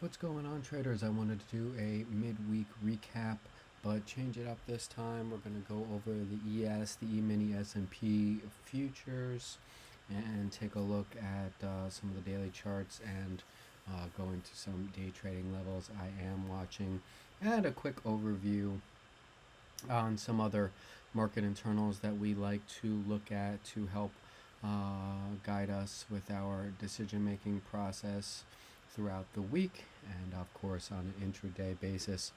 What's going on, traders? I wanted to do a midweek recap, but change it up this time. We're going to go over the ES, the E-mini S&P futures, and take a look at some of the daily charts and go into some day trading levels I am watching, and a quick overview on some other market internals that we like to look at to help guide us with our decision-making process throughout the week, and of course on an intraday basis.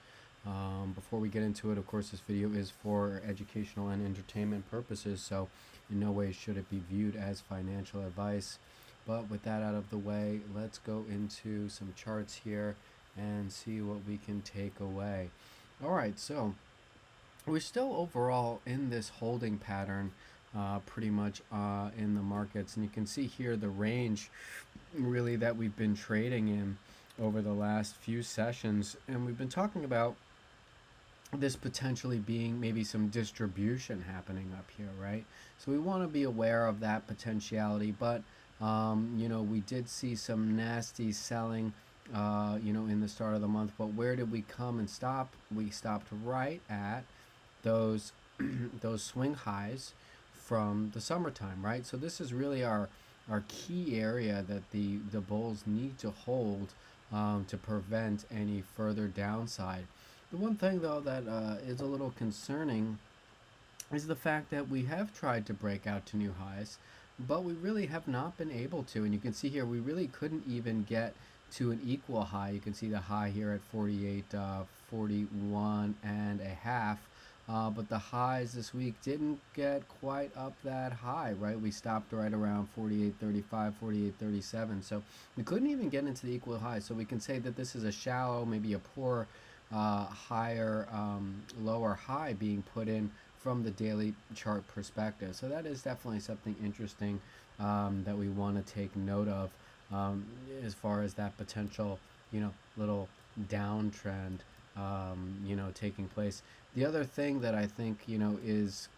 Before we get into it, of course, this video is for educational and entertainment purposes, so in no way should it be viewed as financial advice. But with that out of the way, let's go into some charts here and see what we can take away. All right, so we're still overall in this holding pattern pretty much in the markets, and you can see here the range really that we've been trading in over the last few sessions, and we've been talking about this potentially being maybe some distribution happening up here, right? So we want to be aware of that potentiality, but we did see some nasty selling in the start of the month. But where did we come and stop? We stopped right at those those swing highs from the summertime, right? So this is really our key area that the bulls need to hold to prevent any further downside. The one thing though that is a little concerning is the fact that we have tried to break out to new highs, but we really have not been able to. And you can see here we really couldn't even get to an equal high. You can see the high here at 41 and a half. But the highs this week didn't get quite up that high, right? We stopped right around 48.35, 48.37. So we couldn't even get into the equal high. So we can say that this is a shallow, maybe a poor, lower high being put in from the daily chart perspective. So that is definitely something interesting that we want to take note of as far as that potential, little downtrend, taking place. The other thing that I think, is,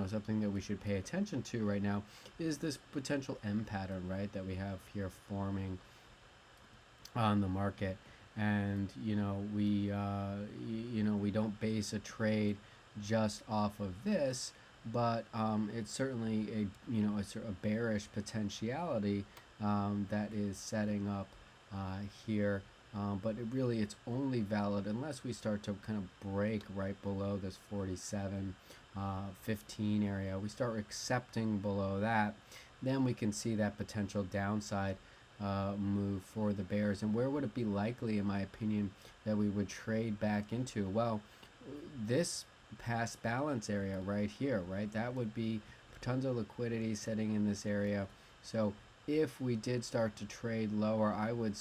something that we should pay attention to right now is this potential M pattern, right, that we have here forming on the market. And, we don't base a trade just off of this, but it's certainly a bearish potentiality that is setting up here. But it's only valid unless we start to kind of break right below this 47.15 area. We start accepting below that, then we can see that potential downside move for the bears. And where would it be likely, in my opinion, that we would trade back into? Well, this past balance area right here, right? That would be tons of liquidity sitting in this area. So if we did start to trade lower, I would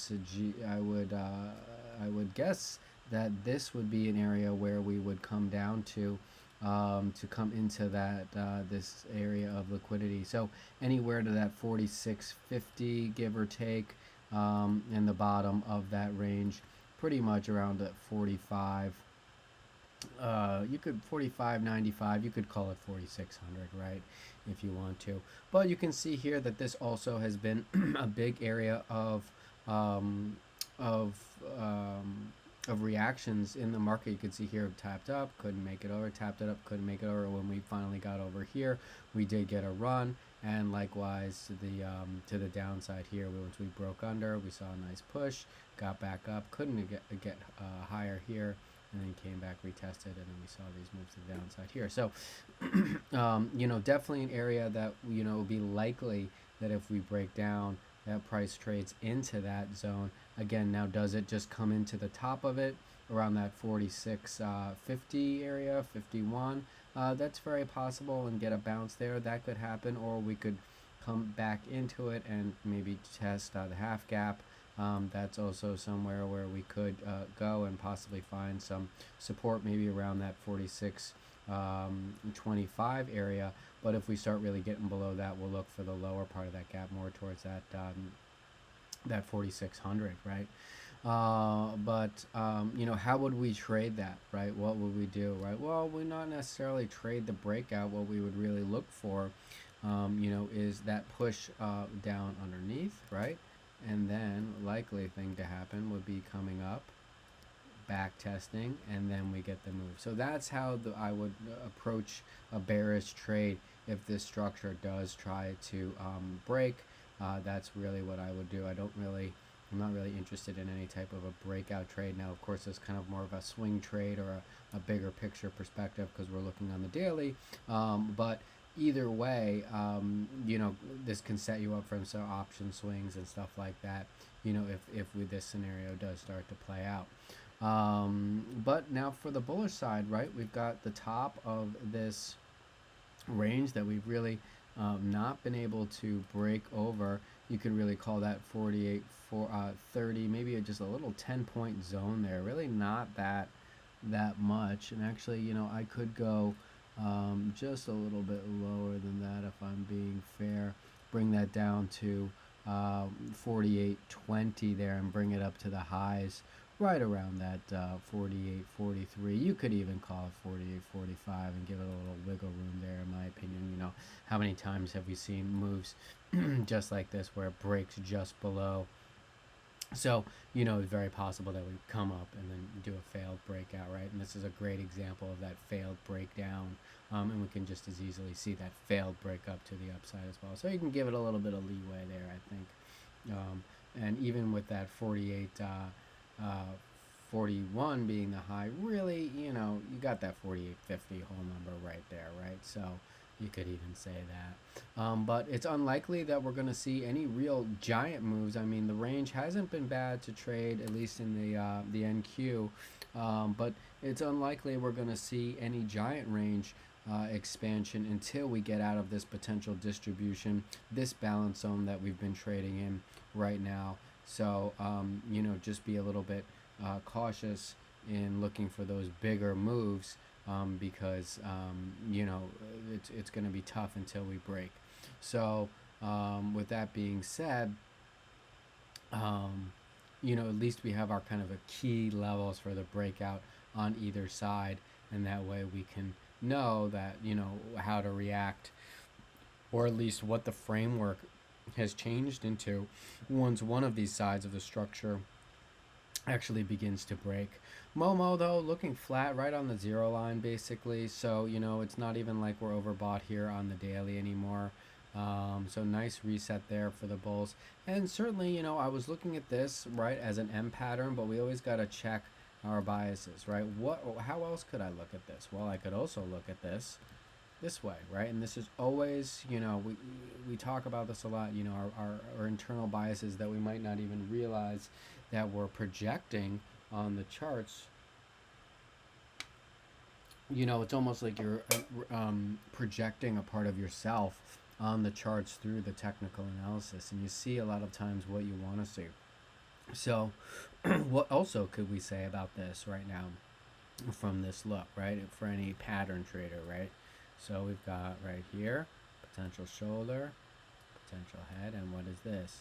guess that this would be an area where we would come down to come into that this area of liquidity. So anywhere to that 46.50, give or take, in the bottom of that range, pretty much around at 45. You could 45.95. You could call it 4600, right, if you want to. But you can see here that this also has been a big area of um, of um, reactions in the market. You can see here tapped up, couldn't make it over, tapped it up, couldn't make it over. When we finally got over here, we did get a run, and likewise to the downside here. Once we broke under, we saw a nice push, got back up, couldn't get higher here, and then came back, retested, and then we saw these moves to the downside here. So, definitely an area that, would be likely that if we break down, that price trades into that zone. Again, now does it just come into the top of it around that 46.50 area, 51? That's very possible, and get a bounce there. That could happen, or we could come back into it and maybe test the half gap. That's also somewhere where we could go and possibly find some support, maybe around that 46.25 area. But if we start really getting below that, we'll look for the lower part of that gap, more towards that 4600, right? How would we trade that, right? What would we do, right? Well, we not necessarily trade the breakout. What we would really look for, is that push down underneath, right? and then likely thing to happen would be coming up, back testing, and then we get the move. So that's how I would approach a bearish trade if this structure does try to break. That's really what I would do. I'm not really interested in any type of a breakout trade. Now, of course, it's kind of more of a swing trade or a bigger picture perspective because we're looking on the daily. But either way, this can set you up for some option swings and stuff like that, if this scenario does start to play out. But now for the bullish side, right, we've got the top of this range that we've really not been able to break over. You could really call that 48 30, maybe just a little 10-point zone there. Really not that much. And actually, I could go just a little bit lower than that if I'm being fair. Bring that down to 48.20 there and bring it up to the highs right around that 48.43. You could even call it 48.45 and give it a little wiggle room there, in my opinion. How many times have we seen moves just like this where it breaks just below? So, it's very possible that we come up and then do a failed breakout, right? And this is a great example of that failed breakdown. And we can just as easily see that failed break up to the upside as well. So you can give it a little bit of leeway there, I think. And even with that 41 being the high, really, you got that 48.50 whole number right there, right? So you could even say that. But it's unlikely that we're going to see any real giant moves. I mean, the range hasn't been bad to trade, at least in the NQ. But it's unlikely we're going to see any giant range expansion until we get out of this potential distribution, this balance zone that we've been trading in right now. So, just be a little bit cautious in looking for those bigger moves. Because it's going to be tough until we break. So with that being said, at least we have our kind of a key levels for the breakout on either side, and that way we can know that how to react, or at least what the framework has changed into once one of these sides of the structure actually begins to break. Momo, though, looking flat right on the zero line, basically. So, it's not even like we're overbought here on the daily anymore. So nice reset there for the bulls. And certainly, I was looking at this, right, as an M pattern, but we always got to check our biases, right? How else could I look at this? Well, I could also look at this way, right? And this is always, we talk about this a lot, our internal biases that we might not even realize that we're projecting on the charts. It's almost like you're projecting a part of yourself on the charts through the technical analysis, and you see a lot of times what you want to see. So what also could we say about this right now from this look, right, for any pattern trader, right? So we've got right here potential shoulder, potential head, and what is this?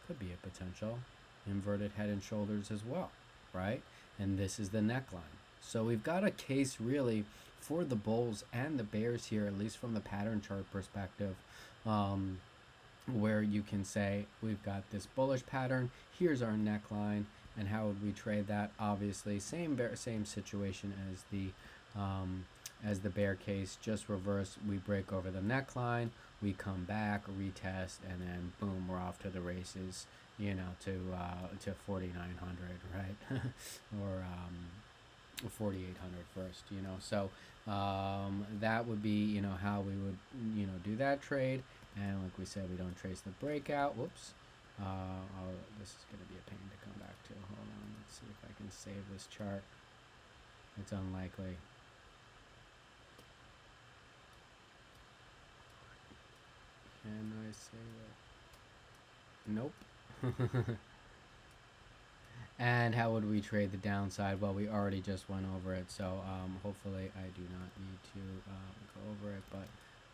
Could be a potential inverted head and shoulders as well, right? And this is the neckline. So we've got a case really for the bulls and the bears here, at least from the pattern chart perspective, where you can say we've got this bullish pattern, here's our neckline, and how would we trade that? Obviously same situation as the bear case, just reverse. We break over the neckline, we come back, retest, and then boom, we're off to the races, to 4,900, right? Or 4,800 first, so that would be how we would do that trade. And like we said, we don't trace the breakout. Whoops. This is going to be a pain to come back to. Hold on, let's see if I can save this chart. It's unlikely. Can I save it? Nope. And how would we trade the downside? Well, we already just went over it, so hopefully I do not need to go over it, but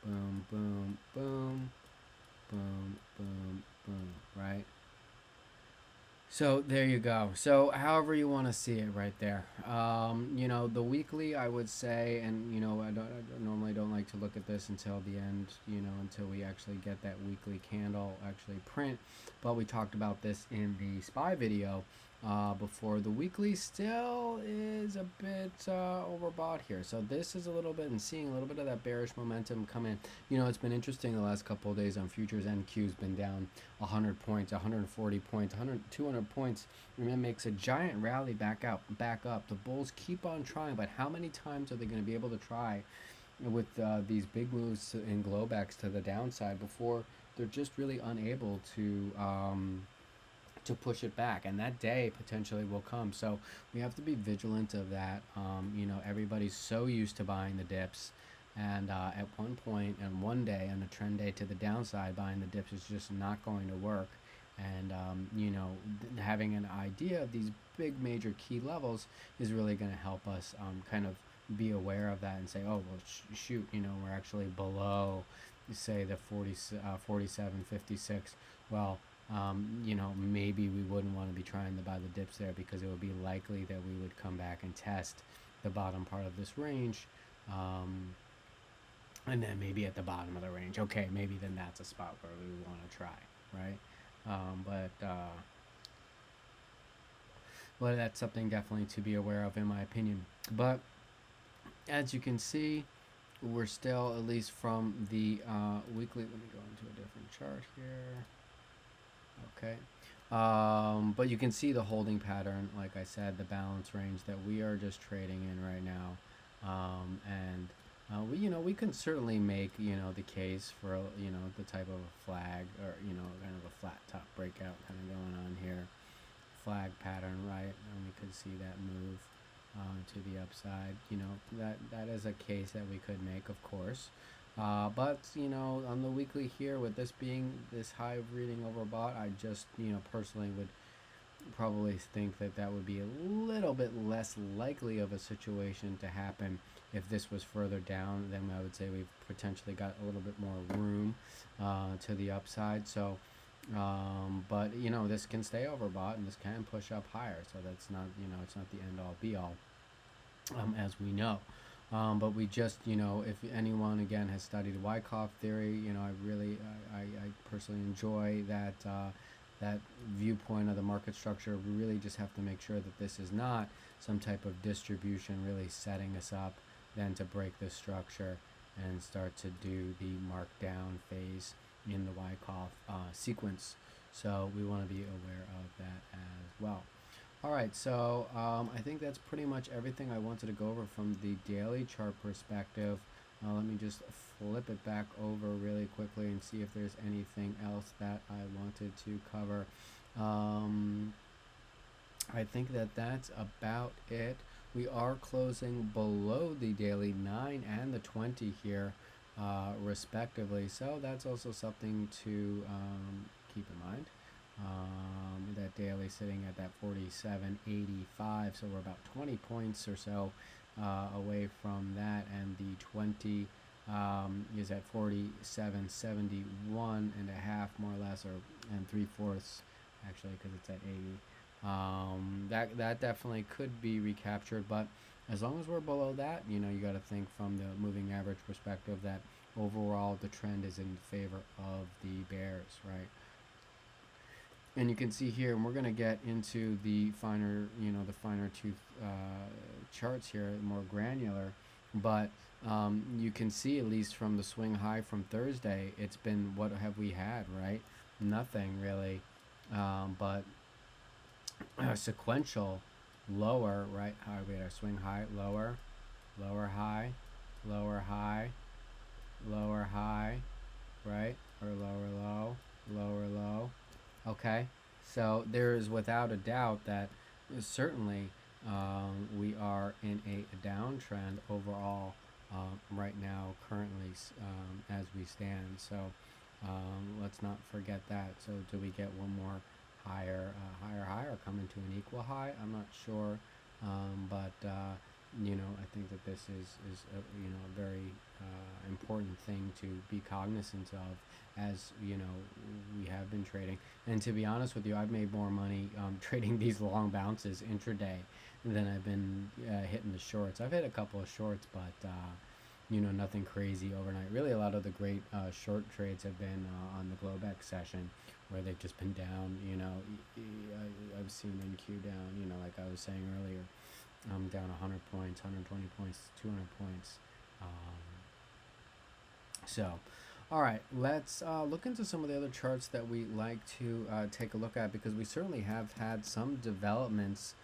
boom, boom, boom, boom, boom, boom, right? So there you go. So however you want to see it, right there. The weekly, I would say, and I normally don't like to look at this until the end. Until we actually get that weekly candle actually print. But we talked about this in the SPY video. Before the weekly still is a bit overbought here. So this is a little bit, and seeing a little bit of that bearish momentum come in. It's been interesting the last couple of days on futures. NQ's been down 100 points, 140 points, 100, 200 points, and it makes a giant rally back up. The bulls keep on trying, but how many times are they going to be able to try with these big moves in Globex to the downside before they're just really unable to push it back, and that day potentially will come. So we have to be vigilant of that. Everybody's so used to buying the dips, and at one point and one day on a trend day to the downside, buying the dips is just not going to work. And having an idea of these big major key levels is really going to help us kind of be aware of that and say, oh well, shoot, we're actually below, say, the 47.56. Well, maybe we wouldn't want to be trying to buy the dips there, because it would be likely that we would come back and test the bottom part of this range, and then maybe at the bottom of the range, okay, maybe then that's a spot where we want to try, right? But that's something definitely to be aware of, in my opinion. But as you can see, we're still, at least from the weekly, let me go into a different chart here. Okay. But you can see the holding pattern, like I said, the balance range that we are just trading in right now. And we can certainly make, the case for, the type of a flag, or, kind of a flat top breakout kind of going on here. Flag pattern, right? And we could see that move to the upside. That is a case that we could make, of course. But on the weekly here, with this being this high of reading overbought, I just personally would probably think that that would be a little bit less likely of a situation to happen if this was further down. Then I would say we've potentially got a little bit more room to the upside. So but this can stay overbought, and this can push up higher, so that's not, it's not the end all be all, as we know. But we just, if anyone again has studied Wyckoff theory, I personally enjoy that viewpoint of the market structure. We really just have to make sure that this is not some type of distribution really setting us up then to break this structure and start to do the markdown phase in the Wyckoff sequence. So we want to be aware of that as well. All right, so I think that's pretty much everything I wanted to go over from the daily chart perspective. Let me just flip it back over really quickly and see if there's anything else that I wanted to cover. I think that that's about it. We are closing below the daily 9 and the 20 here, respectively. So that's also something to keep in mind. That daily sitting at that 47.85, so we're about 20 points or so away from that, and the 20 is at 47.71 and a half, more or less, and 3/4 actually, because it's at 80. That definitely could be recaptured, but as long as we're below that, you got to think from the moving average perspective that overall the trend is in favor of the bears, right? And you can see here, and we're going to get into the finer, the finer tooth charts here, more granular, but you can see, at least from the swing high from Thursday, it's been, what have we had, right? Nothing really, but sequential lower, right? We had our swing high, lower, lower high, lower high, lower high, right? Or lower low, lower low. Okay, so there is without a doubt that certainly we are in a downtrend overall right now, currently, as we stand. So let's not forget that. So do we get one more higher, higher, coming to an equal high? I'm not sure, but I think that this is a, a very important thing to be cognizant of, as we have been trading. And to be honest with you, I've made more money trading these long bounces intraday than I've been hitting the shorts. I've hit a couple of shorts, but nothing crazy overnight. Really, a lot of the great short trades have been on the Globex session, where they've just been down. I've seen NQ down. Like I was saying earlier, down 100 points, 120 points, 200 points. So, all right, let's look into some of the other charts that we like to take a look at, because we certainly have had some developments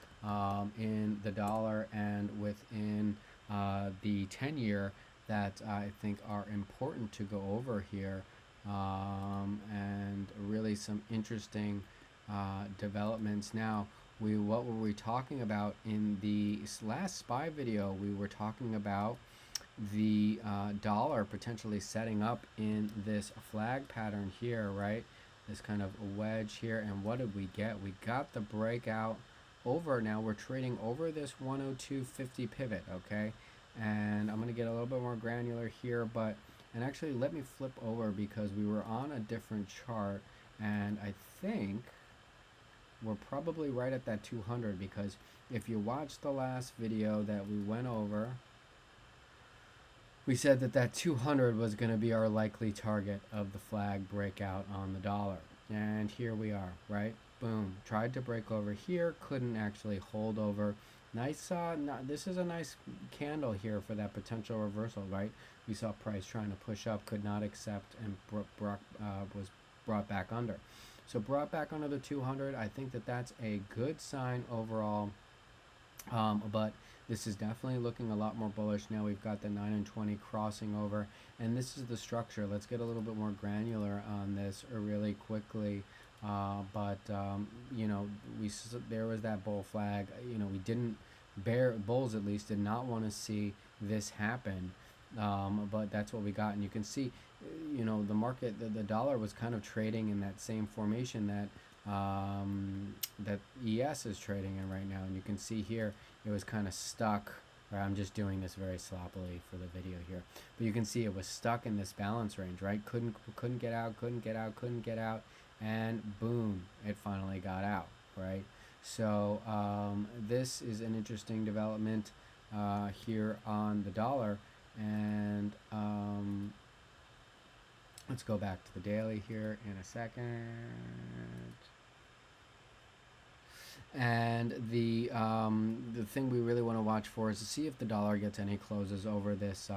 in the dollar and within the 10-year that I think are important to go over here, and really some interesting developments. Now, what were we talking about in the last SPY video? We were talking about the dollar potentially setting up in this flag pattern here, right? This kind of a wedge here. And what did we get? We got the breakout over. Now we're trading over this 102.50 pivot, okay? And I'm going to get a little bit more granular here, and actually let me flip over, because we were on a different chart, and I think we're probably right at that 200, because if you watch the last video that we went over, we said that 200 was going to be our likely target of the flag breakout on the dollar. And here we are, right? Boom. Tried to break over here, couldn't actually hold over. Nice, this is a nice candle here for that potential reversal, right? We saw price trying to push up, could not accept, and was brought back under. So brought back under the 200. I think that's a good sign overall. But this is definitely looking a lot more bullish. Now we've got the 9 and 20 crossing over, and this is the structure. Let's get a little bit more granular on this really quickly. There was that bull flag. We didn't, bulls at least did not want to see this happen. But that's what we got, and you can see, the market, the dollar was kind of trading in that same formation that that ES is trading in right now, and you can see here it was kind of stuck. Right, I'm just doing this very sloppily for the video here, but you can see it was stuck in this balance range, right? Couldn't get out, couldn't get out, and boom, it finally got out, right? So this is an interesting development here on the dollar, and let's go back to the daily here in a second. And the thing we really want to watch for is to see if the dollar gets any closes over this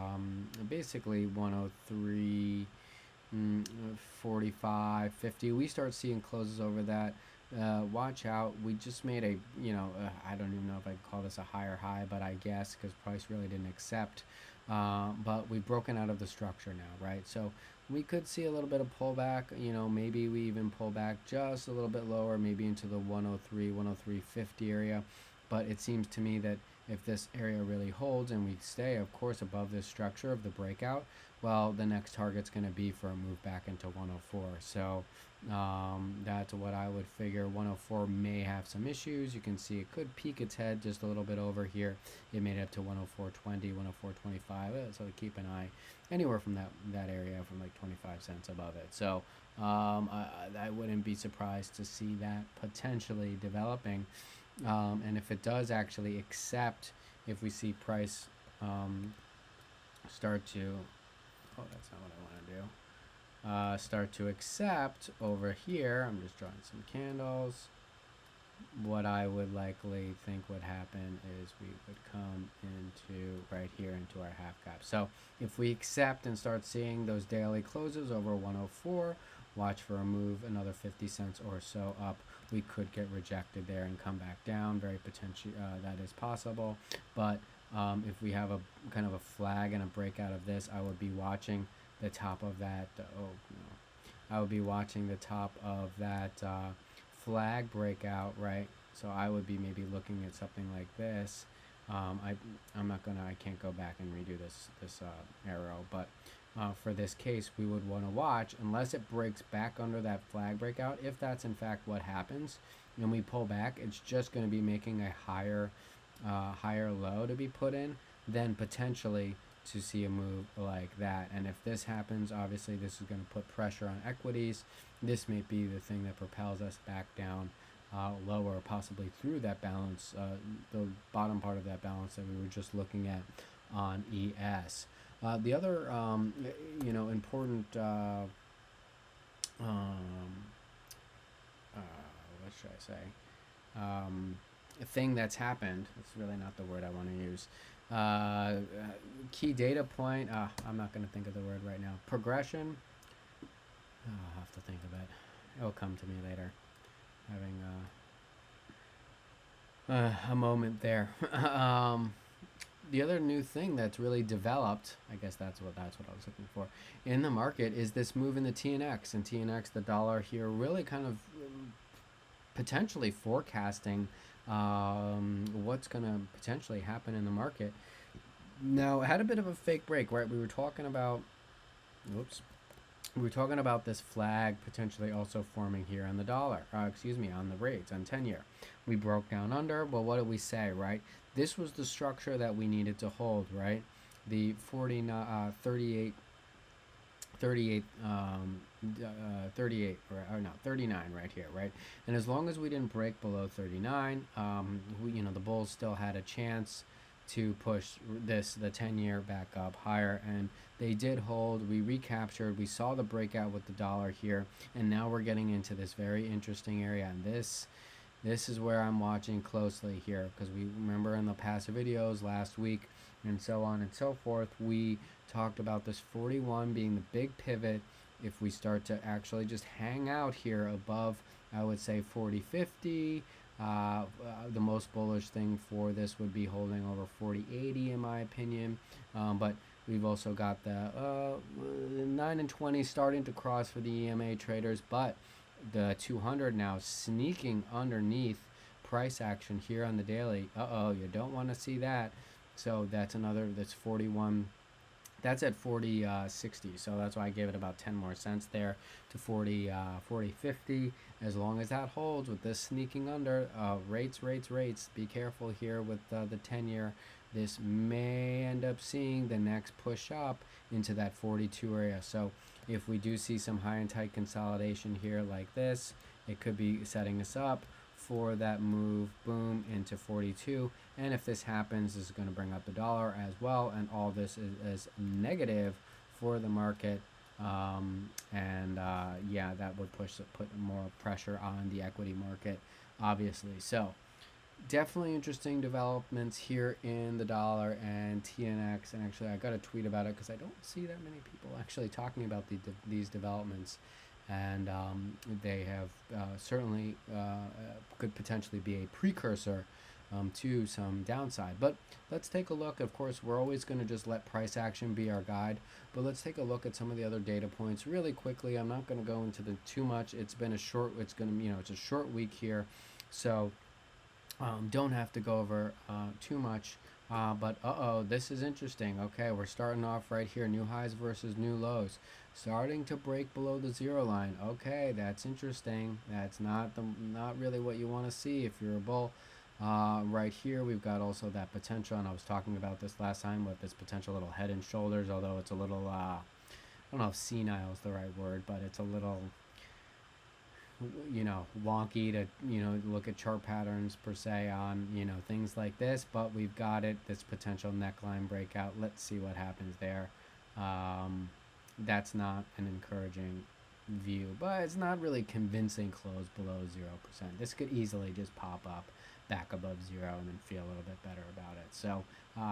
basically 103, 45, 50. We start seeing closes over that. Watch out. We just made a, I don't even know if I'd call this a higher high, but I guess, because price really didn't accept. But we've broken out of the structure now, right? So we could see a little bit of pullback. Maybe we even pull back just a little bit lower, maybe into the 103, 103.50 area. But it seems to me that if this area really holds and we stay, of course, above this structure of the breakout, well, the next target's going to be for a move back into 104. So that's what I would figure. 104 may have some issues. You can see it could peek its head just a little bit over here. It made it up to 104.20, 104.25. So keep an eye anywhere from that area, from like 25 cents above it. So I wouldn't be surprised to see that potentially developing. And if it does actually accept, if we see price start to, oh, that's not what I want to do, start to accept over here, I'm just drawing some candles, what I would likely think would happen is we would come into right here into our half cap. So if we accept and start seeing those daily closes over 104, watch for a move another 50 cents or so up. We could get rejected there and come back down. Very potentially that is possible. But if we have a kind of a flag and a breakout of this, I would be watching the top of that. I would be watching the top of that flag breakout, right? So I would be maybe looking at something like this. I can't go back and redo this arrow, but for this case, we would want to watch unless it breaks back under that flag breakout. If that's in fact what happens and we pull back, it's just going to be making a higher higher low to be put in, then potentially to see a move like that. And if this happens, obviously this is going to put pressure on equities. This may be the thing that propels us back down lower, possibly through that balance, the bottom part of that balance that we were just looking at on ES. The other, important, what should I say? A thing that's happened. It's really not the word I want to use. Key data point. I'm not going to think of the word right now. Progression. I'll have to think of it. It'll come to me later. Having a moment there. The other new thing that's really developed, I guess that's what I was looking for, in the market is this move in the TNX. And TNX, the dollar here, really kind of potentially forecasting what's going to potentially happen in the market. Now, it had a bit of a fake break, right? We were talking about this flag potentially also forming here on the dollar, on the rates, on 10-year. We broke down under, but what did we say, right? This was the structure that we needed to hold, right? The 39 right here, right? And as long as we didn't break below 39, the bulls still had a chance to push the 10-year back up higher, and they did hold. We recaptured. We saw the breakout with the dollar here, and now we're getting into this very interesting area, and this is where I'm watching closely here, because we remember in the past videos last week and so on and so forth, we talked about this 41 being the big pivot. If we start to actually just hang out here above, I would say 40.50, the most bullish thing for this would be holding over 40.80 in my opinion, but we've also got the 9 and 20 starting to cross for the EMA traders, but the 200 now sneaking underneath price action here on the daily. You don't want to see that. So that's 41. That's at 40.60, so that's why I gave it about 10 more cents there to 40.50. As long as that holds with this sneaking under, rates. Be careful here with the 10-year. This may end up seeing the next push up into that 42 area. So if we do see some high and tight consolidation here like this, it could be setting us up for that move, boom, into 42. And if this happens, this is going to bring up the dollar as well, and all this is negative for the market. That would put more pressure on the equity market, obviously. So definitely interesting developments here in the dollar and TNX. And actually, I got a tweet about it because I don't see that many people actually talking about these developments. And they have certainly could potentially be a precursor to some downside. But let's take a look. Of course, we're always going to just let price action be our guide, but let's take a look at some of the other data points really quickly. I'm not going to go into them too much. It's a short week here, so don't have to go over too much. But this is interesting. Okay, we're starting off right here, new highs versus new lows, starting to break below the zero line. Okay, that's interesting. That's not really what you want to see if you're a bull. Right here, we've got also that potential, and I was talking about this last time with this potential little head and shoulders, although it's a little, I don't know if senile is the right word, but it's a little, wonky to, look at chart patterns per se on, things like this, but we've got it, this potential neckline breakout. Let's see what happens there. That's not an encouraging view, but it's not really convincing close below 0%. This could easily just pop up back above zero and then feel a little bit better about it. So,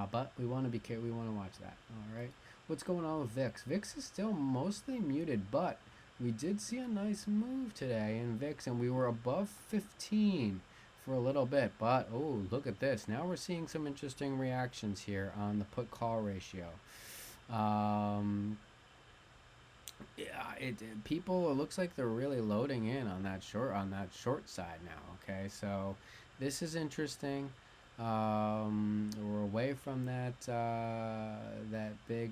but we want to be careful. We want to watch that. All right. What's going on with VIX? VIX is still mostly muted, but we did see a nice move today in VIX, and we were above 15 for a little bit. But oh, look at this! Now we're seeing some interesting reactions here on the put-call ratio. People, it looks like they're really loading in on that short side now. Okay, so this is interesting. We're away from that big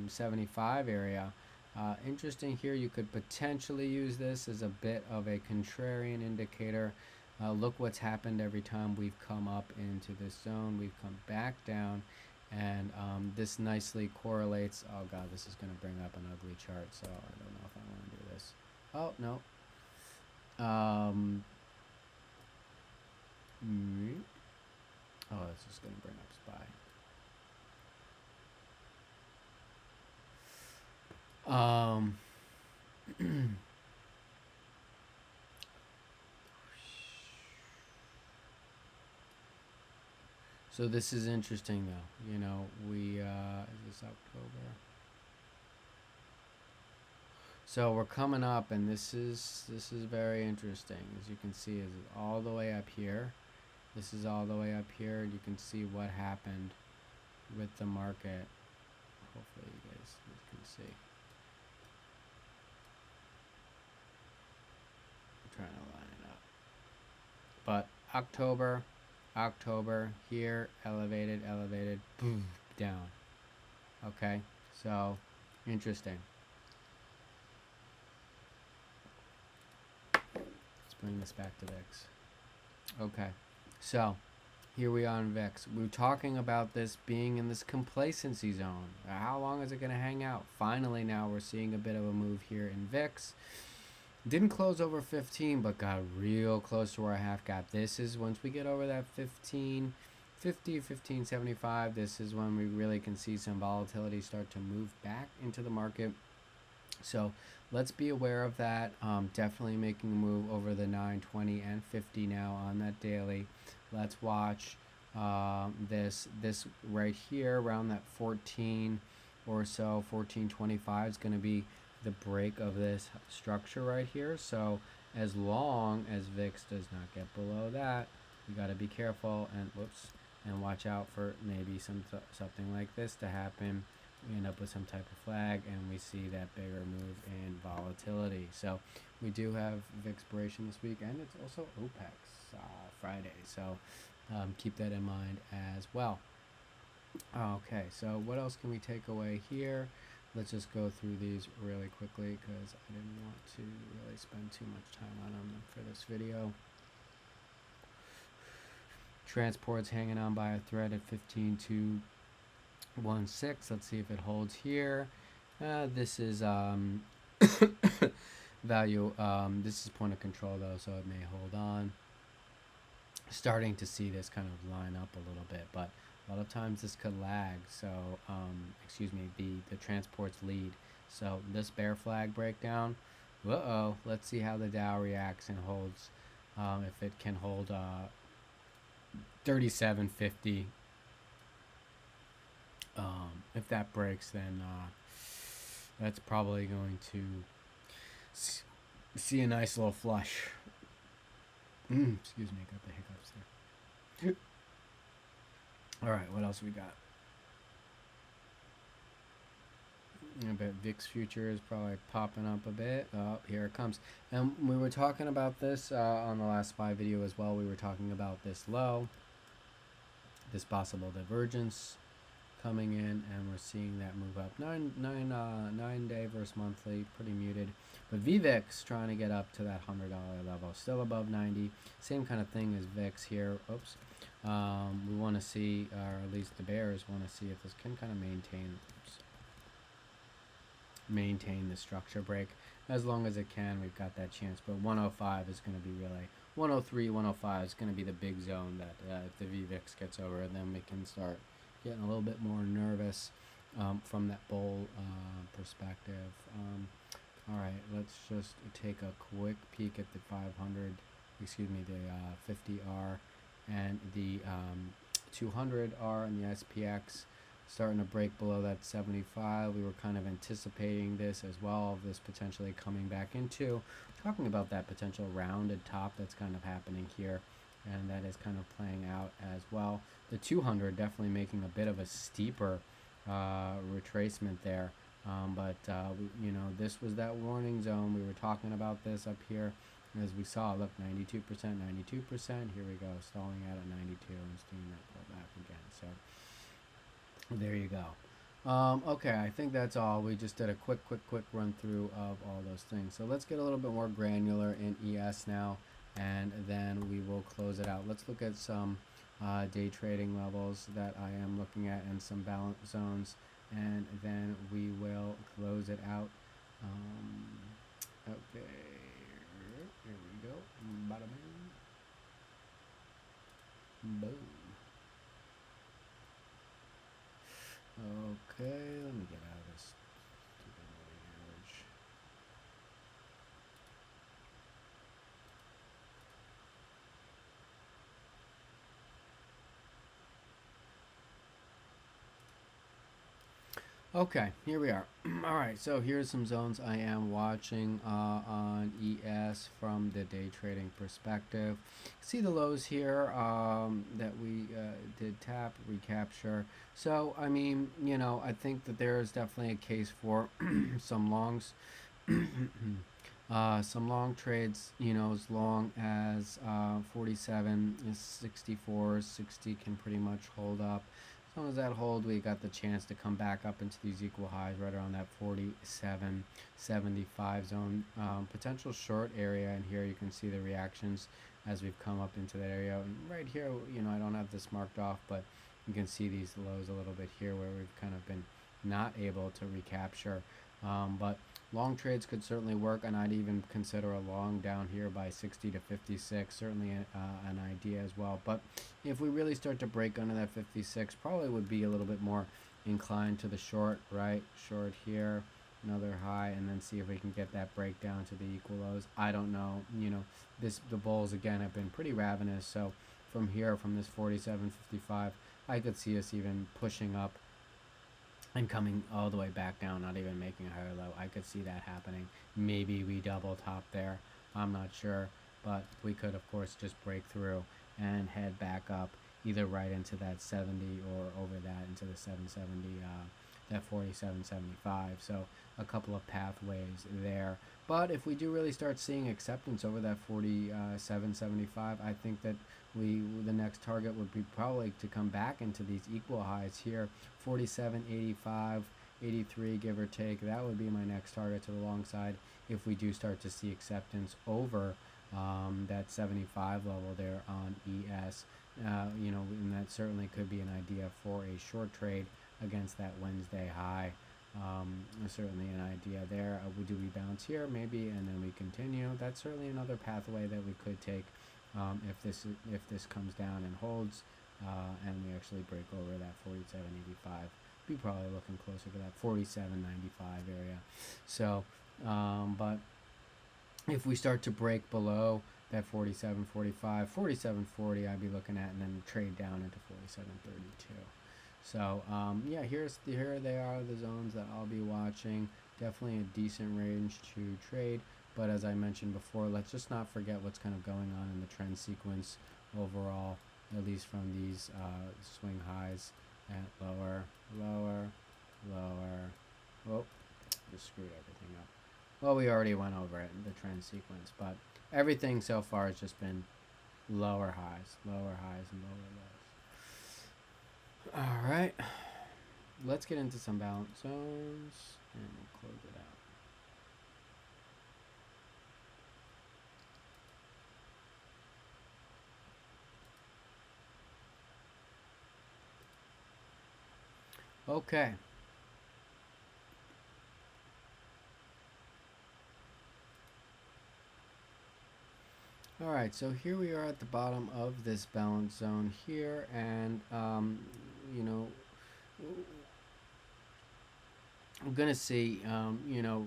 75 area. Interesting here. You could potentially use this as a bit of a contrarian indicator. Look what's happened every time we've come up into this zone. We've come back down, and this nicely correlates. Oh god, this is going to bring up an ugly chart, so I don't know if I want to do this. Oh no. Oh, this is going to bring up SPY. So this is interesting, though. You know, we is this October? So we're coming up, and this is very interesting. As you can see, is all the way up here. This is all the way up here, and you can see what happened with the market. Hopefully, you guys can see. I'm trying to line it up, but October here, elevated, boom, down. Okay, so interesting. Let's bring this back to VIX. Okay, so here we are in VIX. We're talking about this being in this complacency zone. How long is it going to hang out? Finally, now we're seeing a bit of a move here in VIX. Didn't close over 15, but got real close to our half gap. This is once we get over that 1550, 1575, this is when we really can see some volatility start to move back into the market. So let's be aware of that. Definitely making a move over the 920 and 50 now on that daily. Let's watch this right here around that 14 or so. 1425 is going to be the break of this structure right here. So as long as VIX does not get below that, you got to be careful and watch out for maybe something like this to happen. We end up with some type of flag, and we see that bigger move in volatility. So we do have VIX expiration this week, and it's also OPEX Friday. So keep that in mind as well. Okay, so what else can we take away here? Let's just go through these really quickly because I didn't want to really spend too much time on them for this video. Transport's hanging on by a thread at 15.216. Let's see if it holds here. This is value. This is point of control though, so it may hold on. Starting to see this kind of line up a little bit, but a lot of times this could lag. So excuse me, the transport's lead. So this bear flag breakdown. Let's see how the Dow reacts and holds. If it can hold 3750. If that breaks, then that's probably going to see a nice little flush. Excuse me, got the hiccups there. All right, what else we got? I bet VIX future is probably popping up a bit. Oh, here it comes. And we were talking about this on the last SPY video as well. We were talking about this low, this possible divergence coming in, and we're seeing that move up. 9 day versus monthly, pretty muted. But VVIX trying to get up to that $100 level, still above 90. Same kind of thing as VIX here. Oops. We want to see, or at least the bears want to see if this can kind of maintain the structure break. As long as it can, we've got that chance. But 105 is going to be really 103, 105 is going to be the big zone that if the VVIX gets over, and then we can start getting a little bit more nervous from that bull perspective. All right, let's just take a quick peek at the 500, excuse me, the 50R and the 200R and the SPX starting to break below that 75. We were kind of anticipating this as well, of this potentially coming back into, talking about that potential rounded top that's kind of happening here, and that is kind of playing out as well. The 200 definitely making a bit of a steeper retracement there, but you know, this was that warning zone. We were talking about this up here, as we saw. Look, 92%, 92%. Here we go, stalling out at 92 and seeing that pull back again. So there you go. Okay, I think that's all. We just did a quick run through of all those things. So let's get a little bit more granular in ES now. and then we will close it out. Let's look at some day trading levels that I am looking at and some balance zones, and then we will close it out. Okay, here we go. Bada bing, boom. Okay, let me get out of this stupid moving average. Okay, here we are. All right, so here's some zones I am watching on ES from the day trading perspective. See the lows here that we did tap, recapture. So, I mean, you know, I think that there is definitely a case for some longs. Some long trades, you know, as long as 47 is 64, 60 can pretty much hold up. As long as that hold, we got the chance to come back up into these equal highs right around that 47.75 zone. Potential short area, and here you can see the reactions as we've come up into that area. And right here, you know, I don't have this marked off, but you can see these lows a little bit here where we've kind of been not able to recapture. But long trades could certainly work, and I'd even consider a long down here by 60 to 56, certainly an idea as well. But if we really start to break under that 56, probably would be a little bit more inclined to the short, right? Short here, another high, and then see if we can get that breakdown to the equal lows. I don't know. You know, the bulls again have been pretty ravenous. So from here, from this 47.55, I could see us even pushing up and coming all the way back down, not even making a higher low. I could see that happening. Maybe we double top there. I'm not sure, but we could of course just break through and head back up, either right into that 70 or over that into the 770, that 47.75. So a couple of pathways there. But if we do really start seeing acceptance over that 47.75, I think that the next target would be probably to come back into these equal highs here, 47.85, 83, give or take. That would be my next target to the long side if we do start to see acceptance over that 75 level there on ES. You know, and that certainly could be an idea for a short trade against that Wednesday high. Certainly an idea there. Do we bounce here? Maybe, and then we continue. That's certainly another pathway that we could take if this comes down and holds, and we actually break over that 47.85. Be probably looking closer to that 47.95 area. So, but if we start to break below that 47.45, 47.40, I'd be looking at, and then trade down into 47.32. So yeah, here they are, the zones that I'll be watching. Definitely a decent range to trade, but as I mentioned before, let's just not forget what's kind of going on in the trend sequence overall, at least from these swing highs at lower, lower, lower. Oh, just screwed everything up. Well, we already went over it in the trend sequence, but everything so far has just been lower highs, and lower lows. All right, let's get into some balance zones and we'll close it out. Okay. All right, so here we are at the bottom of this balance zone here, and you know, I'm gonna see, you know,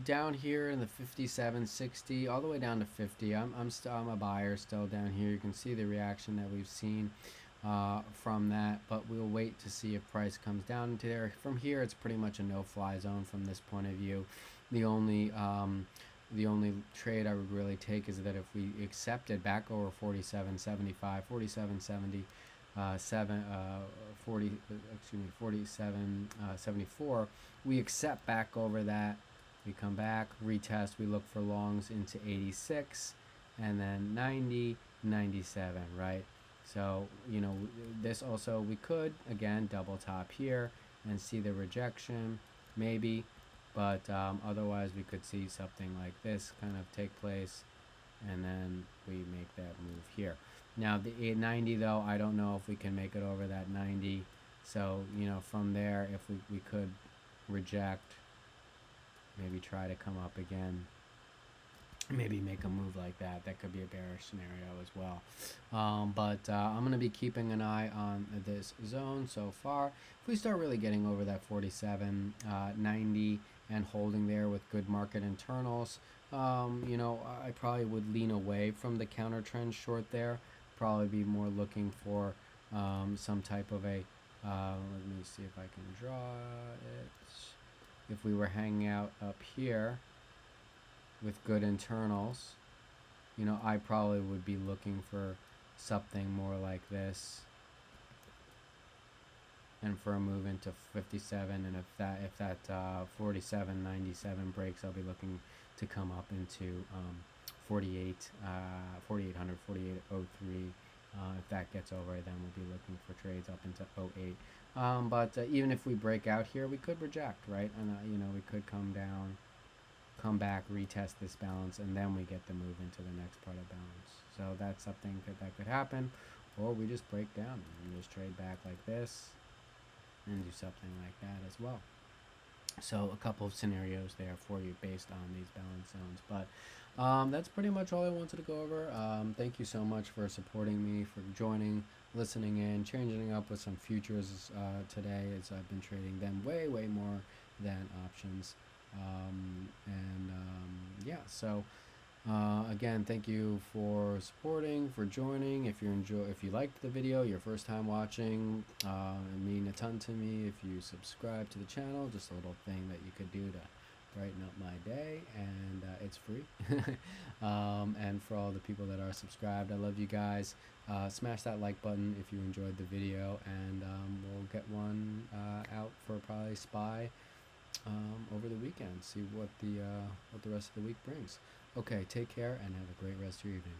down here in the 57, 60, all the way down to 50. I'm a buyer still down here. You can see the reaction that we've seen from that, but we'll wait to see if price comes down into there. From here, it's pretty much a no-fly zone from this point of view. The only trade I would really take is that if we accepted back over 47.75, 47.70. 47.74, we accept back over that, we come back, retest, we look for longs into 86, and then 90, 97, right? So, you know, this also, we could again double top here and see the rejection, maybe, but otherwise we could see something like this kind of take place, and then we make that move here. Now the 890 though, I don't know if we can make it over that 90. So, you know, from there, if we could reject, maybe try to come up again, maybe make a move like that. That could be a bearish scenario as well. But I'm going to be keeping an eye on this zone so far. If we start really getting over that 47, 90 and holding there with good market internals, you know, I probably would lean away from the counter trend short there. Probably be more looking for some type of a, let me see if I can draw it. If we were hanging out up here with good internals, you know, I probably would be looking for something more like this, and for a move into 57. And if that 47.97 breaks, I'll be looking to come up into 48, 4800, 4803. If that gets over, then we'll be looking for trades up into '08. But even if we break out here, we could reject, right? And you know, we could come down, come back, retest this balance, and then we get the move into the next part of balance. So that's something that could happen. Or we just break down and just trade back like this and do something like that as well. So a couple of scenarios there for you based on these balance zones. But that's pretty much all I wanted to go over. Thank you so much for supporting me, for joining, listening in, changing up with some futures today, as I've been trading them way more than options. Yeah, so again, thank you for supporting, for joining. If you liked the video, your first time watching, it mean a ton to me. If you subscribe to the channel, just a little thing that you could do to brighten up my day, and it's free. And for all the people that are subscribed, I love you guys. Smash that like button if you enjoyed the video, and we'll get one out for probably SPY over the weekend. See what the rest of the week brings. Okay, take care and have a great rest of your evening.